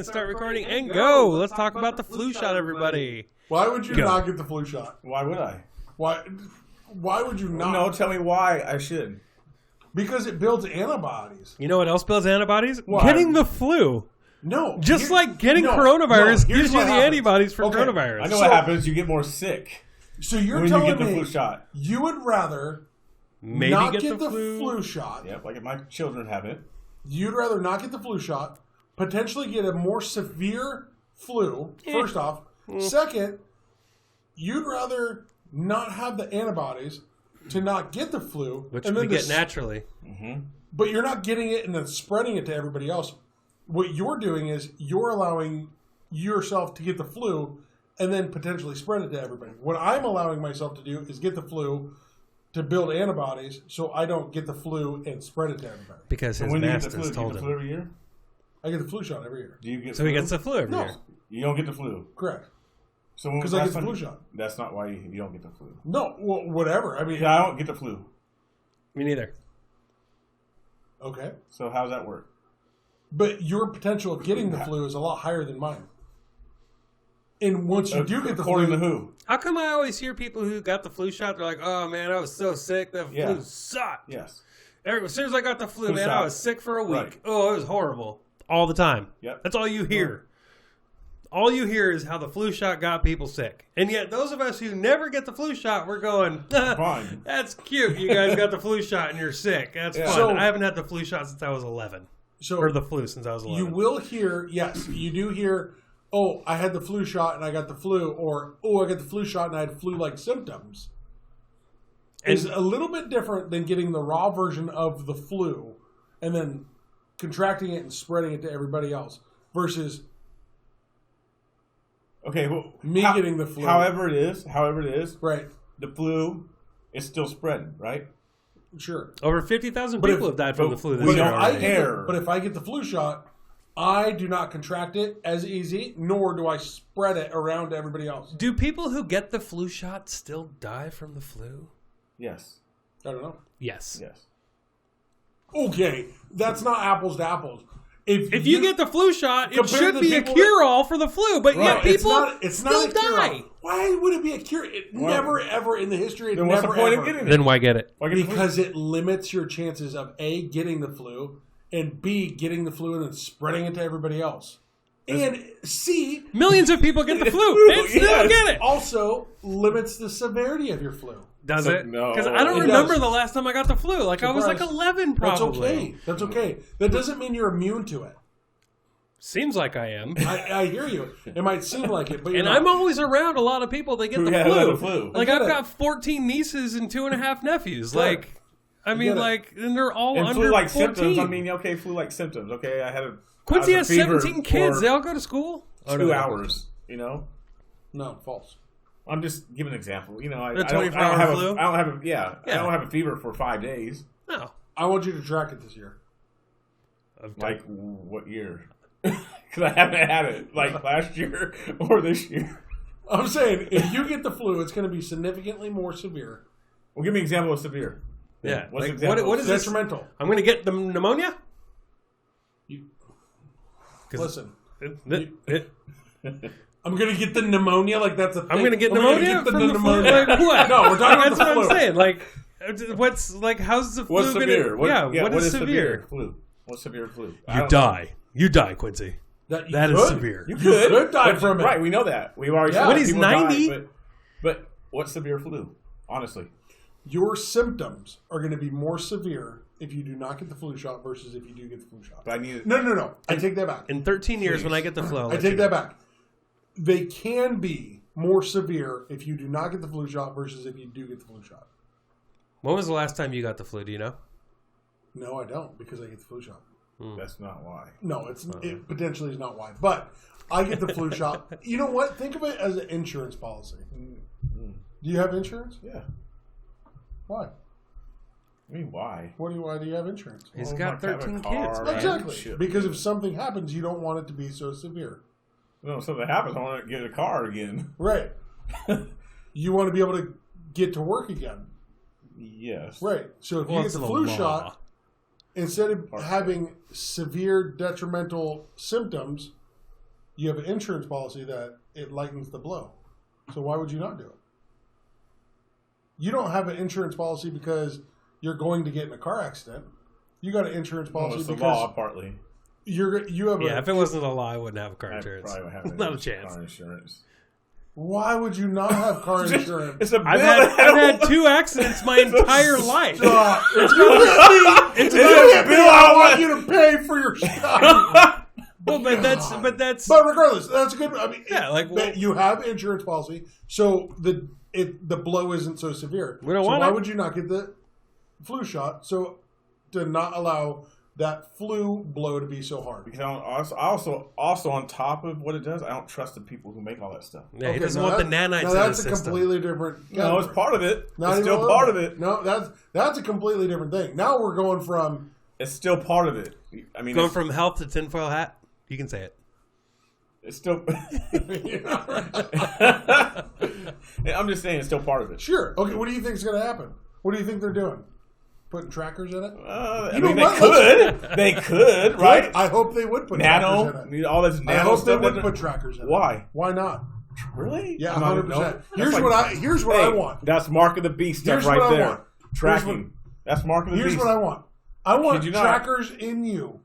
and start recording and go. Let's talk about the flu shot, everybody. Why would you not get the flu shot? Why would I? Why would you not? No, tell me why I should. Because it builds antibodies. You know what else builds antibodies? What? Getting the flu. No. Just like getting coronavirus gives you the antibodies for coronavirus. I know what happens. You get more sick. So you're when telling you get the me flu shot. You would rather maybe not get the flu. flu shot. Yep, like if my children have it. You'd rather not get the flu shot, potentially get a more severe flu, first off. Second, you'd rather not have the antibodies to not get the flu. Which we get naturally. Mm-hmm. But you're not getting it and then spreading it to everybody else. What you're doing is you're allowing yourself to get the flu and then potentially spread it to everybody. What I'm allowing myself to do is get the flu to build antibodies so I don't get the flu and spread it to everybody. Because his master has told him. Do you get the flu every year? I get the flu shot every year. Do you get so he gets the flu every year? You don't get the flu? Correct. So because I get the flu shot. That's not why you don't get the flu. No, well, whatever. I mean, I don't get the flu. Me neither. Okay. So how does that work? But your potential of getting the flu is a lot higher than mine. And once you do get the flu... According to who? How come I always hear people who got the flu shot, they're like, oh, man, I was so sick. The flu sucked. Yes. As soon as I got the flu, man, I was sick for a week. Right. Oh, it was horrible. All the time. Yep. That's all you hear. All you hear is how the flu shot got people sick. And yet those of us who never get the flu shot, we're going, fine. That's cute. You guys got the flu shot and you're sick. That's fun. So, I haven't had the flu shot since I was 11. Or the flu since I was 11. You will hear, yes, you do hear, oh, I had the flu shot and I got the flu, or, oh, I got the flu shot and I had flu-like symptoms. It's a little bit different than getting the raw version of the flu and then contracting it and spreading it to everybody else versus getting the flu. However it is, right? The flu is still spreading, right? Sure. Over 50,000 people have died from the flu this year. But if I get the flu shot, I do not contract it as easy, nor do I spread it around to everybody else. Do people who get the flu shot still die from the flu? Yes. I don't know. Yes. Yes. Okay, that's not apples to apples. If you get the flu shot, it should be a cure-all for the flu, but yet people still die. Why would it be a cure? Never, ever in the history. Then what's the point of getting it? Then why get it? Because it limits your chances of A, getting the flu, and B, getting the flu and then spreading it to everybody else. And C, millions of people get the flu and still get it. Also limits the severity of your flu. Does it? No. Because I don't remember the last time I got the flu. Like I was like 11 probably. That's okay. That doesn't mean you're immune to it. Seems like I am. I hear you. It might seem like it, but and I'm always around a lot of people that get the flu. Like I've got 14 nieces and 2.5 nephews. Sure. Like, I mean, like, and they're all under flu-like 14. symptoms. I mean, okay, flu-like symptoms. Okay, I had a Quincy has 17 kids. They all go to school. 2 hours. You know. No, false. I'm just giving an example. You know, I don't have a fever for 5 days. No. I want you to track it this year. Like what year? Because I haven't had it like last year or this year. I'm saying if you get the flu, it's going to be significantly more severe. Well, give me an example of severe. Yeah. What's like, example? What is detrimental? This? I'm going to get the pneumonia? Listen. I'm going to get the pneumonia like that's a thing. I'm going to get pneumonia from the flu? Like what? No, we're talking about the flu. That's what I'm saying. Like, how's the flu What's severe? What is severe? Flu. What's severe flu? You die. You die, Quincy. That is severe. You could die from it. Right, we know that. We've already when he's 90. Die, but what's severe flu? Honestly. Your symptoms are going to be more severe if you do not get the flu shot versus if you do get the flu shot. But I need it. No. I take that back. In 13 years, when I get the flu, I take that back. They can be more severe if you do not get the flu shot versus if you do get the flu shot. When was the last time you got the flu? Do you know? No, I don't, because I get the flu shot. That's not why. No, it potentially is not why. But I get the flu shot. You know what? Think of it as an insurance policy. Do you have insurance? Yeah. Why? I mean, why? Why do you have insurance? He's got 13 kids. Right? Exactly. Because if something happens, you don't want it to be so severe. No, if something happens, I want to get a car again. Right. You want to be able to get to work again. Yes. Right. So if you get the flu shot, instead of having severe detrimental symptoms, you have an insurance policy that it lightens the blow. So why would you not do it? You don't have an insurance policy because you're going to get in a car accident. You got an insurance policy it's because the law, partly. you have if it wasn't a law, I wouldn't have car I insurance. probably would have Not a chance. car insurance. Why would you not have car insurance? It's a bill. I've had 2 accidents my entire life. Stop. It's It's a bill. I want you to pay for your stuff. Well, but that's But regardless, that's good. I mean, Yeah, like, well- you have insurance policy, so the blow isn't so severe. We don't so want why it. would you not get the flu shot? So to not allow that flu blow to be so hard. Because I also on top of what it does, I don't trust the people who make all that stuff. yeah, he doesn't want the nanites Now in that's his a system. completely different. No, it's part of it. Not It's even a still little part of bit. it. No, that's a completely different thing. Now we're going from It's still part of it. I mean, Going from health to tinfoil hat, you can say it. it's still. I'm just saying, it's still part of it. sure. Okay, what do you think is going to happen? What do you think they're doing? Putting trackers in it? I You know mean, they what? could. They could, right? I hope they would put trackers in it. All this I nano hope they stuff. would that- put trackers in it. Why? Why not? Really? Yeah, I'm not- 100%. no. That's Here's what I want. That's mark of the beast stuff Here's right what I there. want. Tracking. That's mark of the Here's beast. what I want. I want Kid you not. trackers in you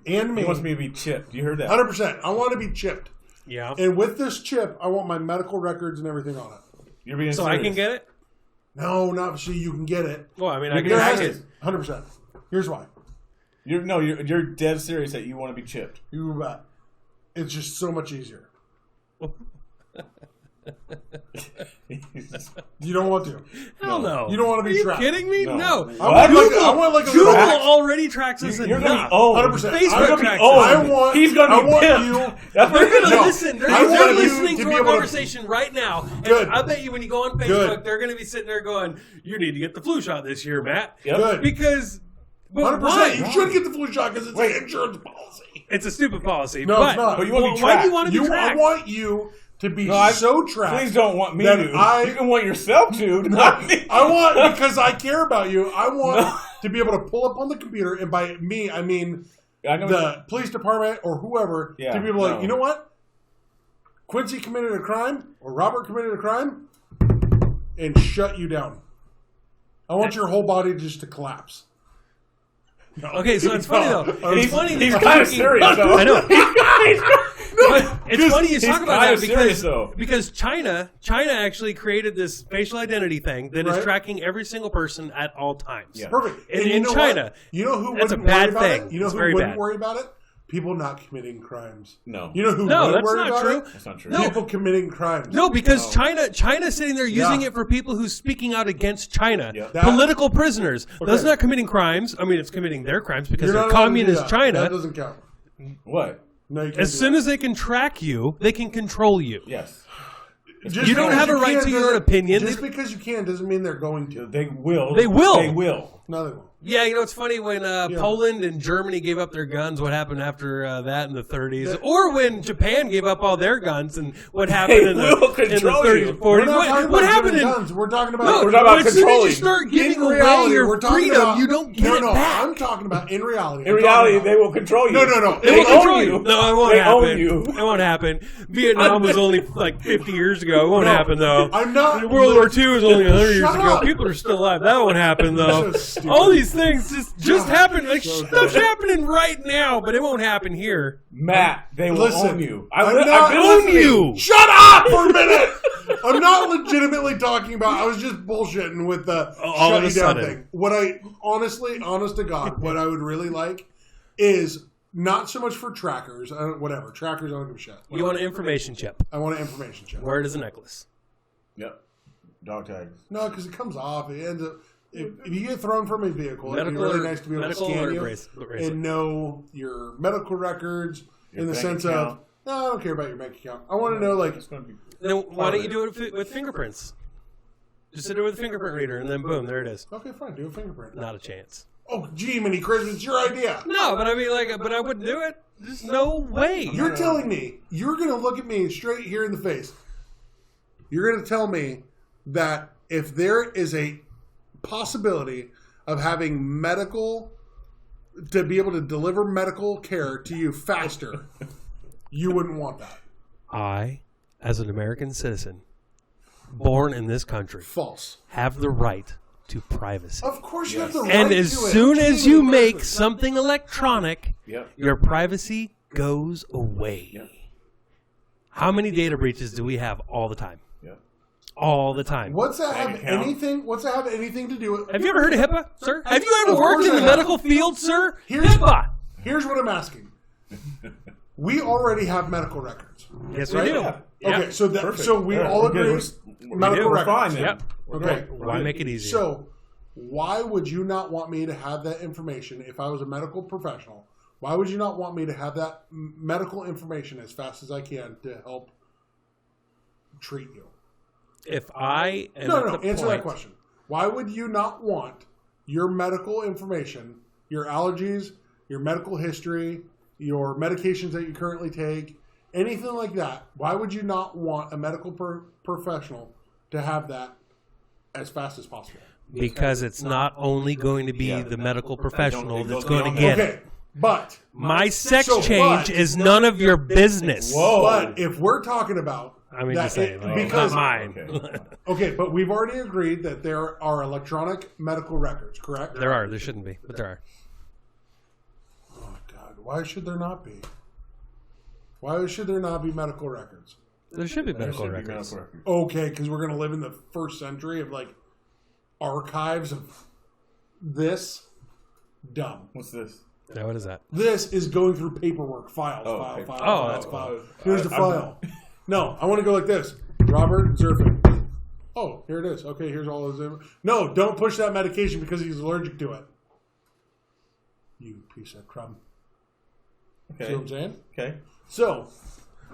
and me. He wants me to be chipped. You heard that? 100%. I want to be chipped. Yeah. And with this chip, I want my medical records and everything on it. You're being So serious. I can get it? No, not so you can get it. Well, I mean, I You're can There gonna has hack to. it. 100%. Here's why. You're dead serious that you want to be chipped. You bet. It's just so much easier. You don't want to. Hell no. You don't want to be Are you tracked. kidding me? No. No. What? I want like a Google little- already tracks us You're going to enough. be owned. 100%. Facebook I'm gonna be tracks owned. us. I want. He's going I to be want pimped. you. That's what They're going to No. listen. They're I want you listening to to be our able to- conversation right now. And Good. I bet you when you go on Facebook, Good. they're going to be sitting there going, "You need to get the flu shot this year, Matt." Yep. Good. Because, but 100%. why? You should get the flu shot because it's an insurance policy. It's a stupid policy. No, but, it's not. But you want to be why do you tracked. want to be I tracked? want you to be No, so trapped. Please don't want me That to. I- You can want yourself to. Not me. I want, because I care about you, I want to be able to pull up on the computer, and by me, I mean I know the police department or whoever, Yeah, to be able to, no. you know what? Quincy committed a crime, or Robert committed a crime, and shut you down. I want your whole body just to collapse. No. Okay, so it's funny though. It's funny. He's that kind of you're talking- serious, though. I know. But it's funny you he's talk about kinda that serious, though. because China actually created this facial identity thing that is Right. tracking every single person at all times. Yeah. Perfect. In- And you in know China, what? You know who that's a wouldn't bad worry about thing. it? You know It's who very wouldn't bad. worry about it? People not committing crimes. No. You know who No, would that's worry not about true. it? That's not true. No. People committing crimes. No, because No. China's sitting there using Yeah. it for people who's speaking out against China. Yeah. That- Political prisoners. That's Okay. not committing crimes. I mean, it's committing their crimes because You're they're not allowed to do communist that. China. That doesn't count. What? No, you can't As do soon that. as they can track you, they can control you. Yes. Just You don't because have a you right can to your doesn't- opinion. Just because you can doesn't mean they're going to. They will. They will. They will. No, they won't. Yeah, you know, it's funny when Poland and Germany gave up their guns, what happened after that in the 30s? Or when Japan gave up all their guns and what happened They in the will 30s control and you. 40s? We're not talking What about happened giving in... guns. We're talking about. No, We're talking about as soon as you controlling. start giving in away reality, your we're talking freedom, about, you don't get it no, back. I'm talking about in reality. In I'm talking reality, about- they will control you. No. It They will control own you. you. No, it won't They happen. own you. It won't happen. Vietnam was only like 50 years ago. It won't No, happen, though. I'm not- World War II was only 100 years Shut ago. up. People are still alive. That won't happen, though. So stupid. All these things just happen. Like, So stuff's dumb. happening right now, but it won't happen here. Matt, they will Listen, own you. I'm I've not- been Own listening. you! Shut up for a minute. I'm not legitimately talking about. I was just bullshitting with the All shut of a you down sudden. thing. What I honest to God, what I would really like is not so much for trackers. Whatever trackers, I don't give a shit. You want an information chip. I want an information check. Where is a necklace? Yep. Dog tags. No, because it comes off. It ends up. If you get thrown from a vehicle, it'd be Medical really or- nice to be able to medical scan or you bracelet? and know your medical records Your in the bank sense account. of, no, I don't care about your bank account. I want to know, like, It's going to be. Then why don't you do it with fingerprints? Just sit there with a fingerprint reader, and then boom, there it is. okay, fine, do a fingerprint. Not a chance. Oh, gee, mini Christmas, it's your idea. No, but I mean, but I wouldn't do it. There's no way. You're telling me, you're going to look at me straight here in the face. You're going to tell me that if there is a possibility of having medical, to be able to deliver medical care to you faster, You wouldn't want that. I, as an American citizen, born in this country, False. have the right to privacy. Of course you have the right And to as it. soon You as can't you even make prove it. something electronic, Yep. your privacy goes away. Yep. How many data breaches do we have all the time? Yep. All the time. What's that Bank have account. anything? What's that have anything to do with? Have you ever heard of HIPAA, sir? Have you ever Of worked course in the I have. medical field, sir? Here's- HIPAA. Here's what I'm asking. We already have medical records. Yes, Right? we do. Yeah. Okay, so that Perfect. so we Yeah, all we're good. agree. Medical We're records. fine then. Yep. We're Okay. good. We're Why good. make it easier? So, why would you not want me to have that information if I was a medical professional? Why would you not want me to have that medical information as fast as I can to help treat you? if I am No, at no, the answer point, that question. Why would you not want your medical information, your allergies, your medical history, your medications that you currently take, anything like that? Why would you not want a medical professional to have that as fast as possible? because it's not only going to be Yeah. the medical professional It that's goes going to beyond get that. it. Okay, but My sex So, change but- is none of your business. Whoa. but if we're talking about I mean, that just saying, it- like, because not mine. Okay. okay, but we've already agreed that there are electronic medical records, correct? There are. There shouldn't be, but there are. Oh God, why should there not be? Why should there not be medical records? There should be There medical should be records. medical records. Okay, because we're gonna live in the first century of like archives of this. Dumb. What's this? Yeah, what is that? This is going through paperwork, files, Oh, file, okay. file, Oh, file, that's file. Here's the I'm- file. No, I want to go like this. Robert Zerfin. Oh, here it is. Okay, here's all his. No, don't push that medication because he's allergic to it. You piece of crumb. See Okay. what I'm saying? Okay. So,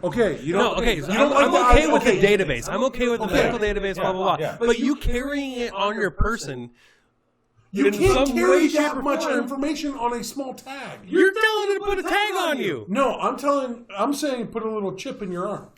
okay, you don't. No, okay, so you don't I'm like okay the, with okay. the database. I'm okay with the medical database, blah, blah, blah. Yeah. But you carrying it on your person, You in can't some carry way, shape, that or much form- information on a small tag. you're telling it to put a tag on you. No, I'm saying put a little chip in your arm.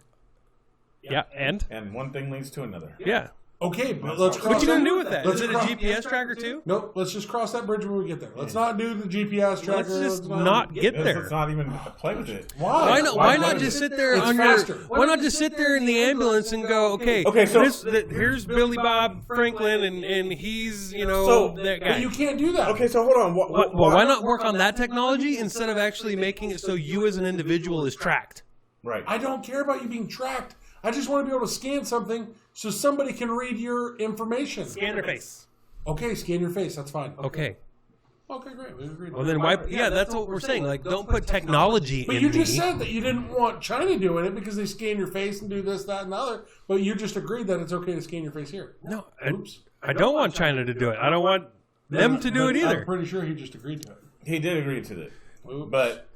Yeah, and? And one thing leads to another. Yeah. Okay, but let's cross What you going to that- do with that? let's Is it a cross- GPS tracker too? Nope, let's just cross that bridge when we get there. Let's not do the GPS tracker. Let's just not get Let's there. not even play with it. Why? Why not? Why not just sit there It's on faster. your? Why not just sit there in the ambulance and go, okay, so- here's Billy Bob Franklin, and he's So- that guy. But you can't do that. Okay, so hold on. Well, why not work on that technology instead of actually making it so you as an individual is tracked? Right. I don't care about you being tracked. I just want to be able to scan something so somebody can read your information. Scan their face. Okay, scan your face. That's fine. Okay. Okay, great. We agreed. Well, then why? Yeah, that's what we're saying. Like, don't put technology But in you me. just said that you didn't want China doing it because they scan your face and do this, that, and the other. But you just agreed that it's okay to scan your face here. No, Oops. I don't want China to do it. I don't want them to do it I'm either. pretty sure he just agreed to it. He did agree to it. Oops. But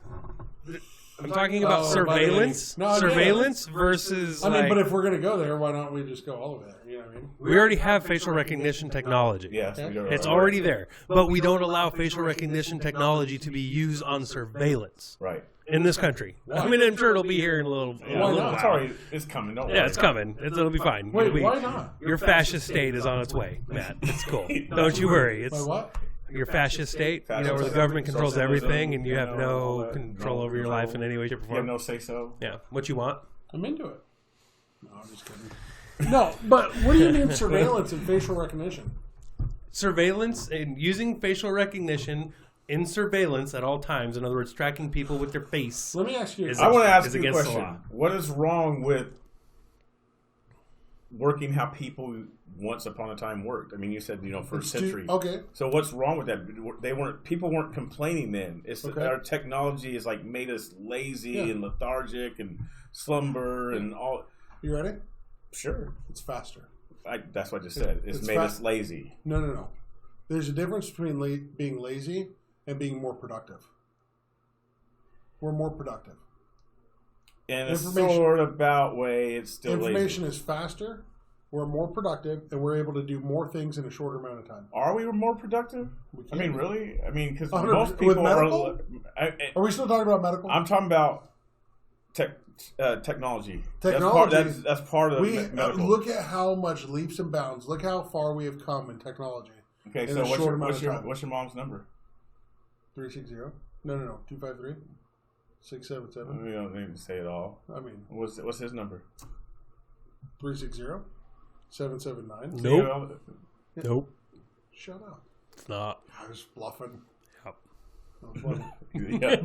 I'm talking about Oh, surveillance, no, I get it. surveillance versus. I mean, like, but if we're going to go there, why don't we just go all the way there? You know what I mean? we already have facial recognition technology. yes, we do. It's already there, but we don't allow facial recognition technology to be used on surveillance right. in this country. I mean, I'm sure it'll be here in a little. Yeah, a little not? It's while. already. It's coming. Don't worry. Yeah, it's coming. It'll be fine. Wait, It'll be- why not? Your fascist state is on its way, Matt. It's cool. Don't you worry. It's Why what? your fascist state, where the government controls everything and you have no control over your life in any way, shape, or You have form. no say so. Yeah, what you want. I'm into it. No, I'm just kidding. No, but what do you mean surveillance and facial recognition? Surveillance and using facial recognition in surveillance at all times. In other words, tracking people with their face. Let me ask you. Is I want to ask is you a against the question. law. What is wrong with working how people once upon a time worked? I mean, you said first century. Okay. So what's wrong with that? People weren't complaining then. It's Okay. our technology has made us lazy Yeah. and lethargic and slumber and all. You ready? Sure, It's faster. that's what I just said. It's made us lazy. No. There's a difference between being lazy and being more productive. We're more productive. In a Information- sort of about way, it's still Information lazy. is faster. We're more productive, and we're able to do more things in a shorter amount of time. Are we more productive? We I mean, can. really? I mean, because 100% most with people medical? are. Are we still talking about medical? I'm talking about technology. Technology. That's part of we medical. look at how much leaps and bounds. Look how far we have come in technology. Okay, in so a short amount what's of your time. what's your mom's number? 360? No. 253. 677. We don't need to say it all. I mean, what's his number? 360-779. Nope. Nope. Shut up. It's not. I was bluffing. Yep. That was funny. Yeah.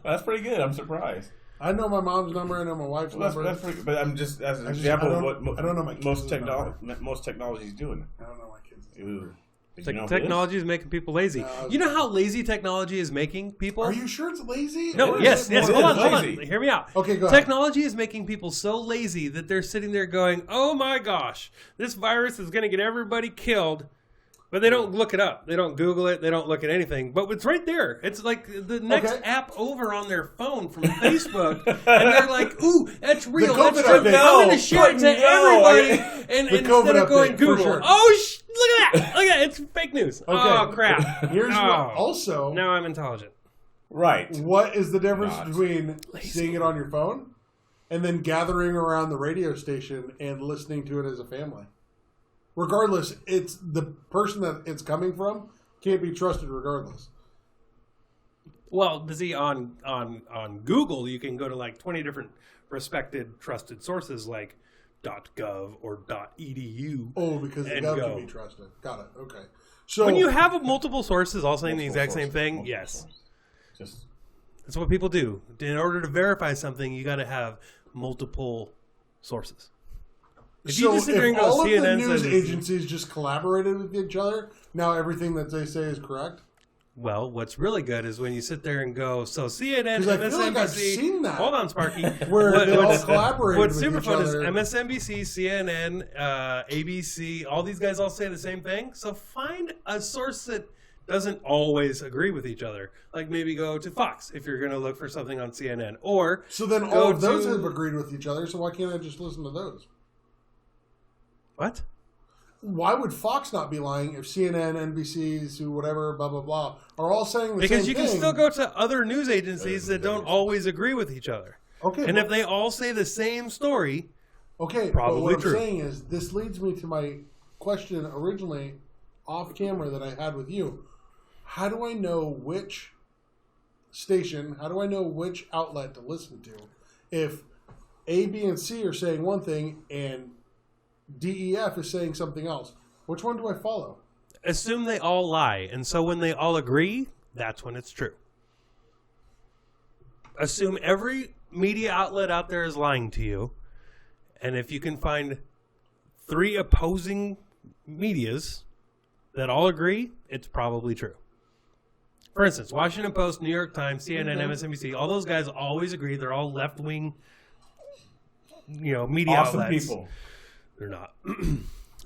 That's pretty good. I'm surprised. I know my mom's number. I know my wife's number. That's pretty good. But I'm just as an example of what I don't know my kids' most technology is doing. I don't know my kids. Technology is making people lazy. You know how lazy technology is making people? Are you sure it's lazy? No, yes. Hold on. Hear me out. Okay, go ahead. Technology is making people so lazy that they're sitting there going, oh my gosh, this virus is going to get everybody killed. But they don't look it up. They don't Google it. They don't look at anything. But it's right there. It's like the next app over on their phone from Facebook. And they're like, ooh, that's real. That's true. I'm going to share it to everybody. And instead of going Google. Sure. Oh, look at that. Look at that. It's fake news. Okay. Oh, crap. Here's what also. Now I'm intelligent. Right. What is the difference between seeing it on your phone and then gathering around the radio station and listening to it as a family? Regardless, it's the person that it's coming from can't be trusted regardless. Well, see, on Google, you can go to like 20 different respected, trusted sources like .gov or .edu. Oh, because the gov can be trusted. Got it. Okay. So when you have multiple sources all saying the exact same thing, yes. That's what people do. In order to verify something, you got to have multiple sources. If all of the news agencies just collaborated with each other, now everything that they say is correct? Well, what's really good is when you sit there and go, so CNN, MSNBC... I feel like I've seen that. Hold on, Sparky. Where they all collaborate with each other. What's super fun is MSNBC, CNN, ABC, all these guys all say the same thing. So find a source that doesn't always agree with each other. Like maybe go to Fox if you're going to look for something on CNN. Or so then all of those have agreed with each other, so why can't I just listen to those? What? Why would Fox not be lying if CNN, NBC's, whatever, blah, blah, blah, are all saying the same thing? Because you can still go to other news agencies that don't always agree with each other. Okay. And if they all say the same story, probably but what true. I'm saying is, this leads me to my question originally off camera that I had with you. How do I know which station, how do I know which outlet to listen to if A, B, and C are saying one thing and DEF is saying something else? Which one do I follow? Assume they all lie, and so when they all agree, that's when it's true. Assume every media outlet out there is lying to you, and if you can find 3 opposing medias that all agree, it's probably true. For instance, Washington Post, New York Times, CNN, MSNBC, all those guys always agree. They're all left-wing, media outlets. People. They're not.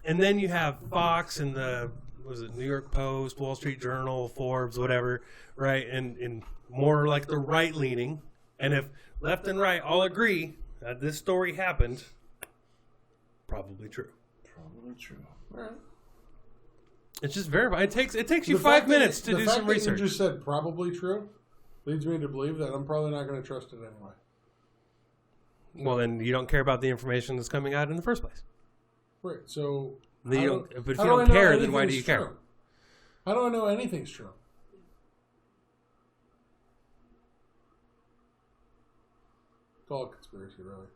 And then you have Fox and New York Post, Wall Street Journal, Forbes, whatever, right? And more like the right-leaning. And if left and right all agree that this story happened, probably true. Probably true. All right. It's just verify. It takes you 5 minutes to do some research. The fact that you just said probably true leads me to believe that I'm probably not going to trust it anyway. Well, then you don't care about the information that's coming out in the first place. Right. So, but if you don't care, then why do you care? How do I know anything's true? It's all conspiracy, really.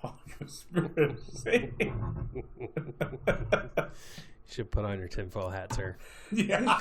All conspiracy. You should put on your tinfoil hat, sir. Yeah.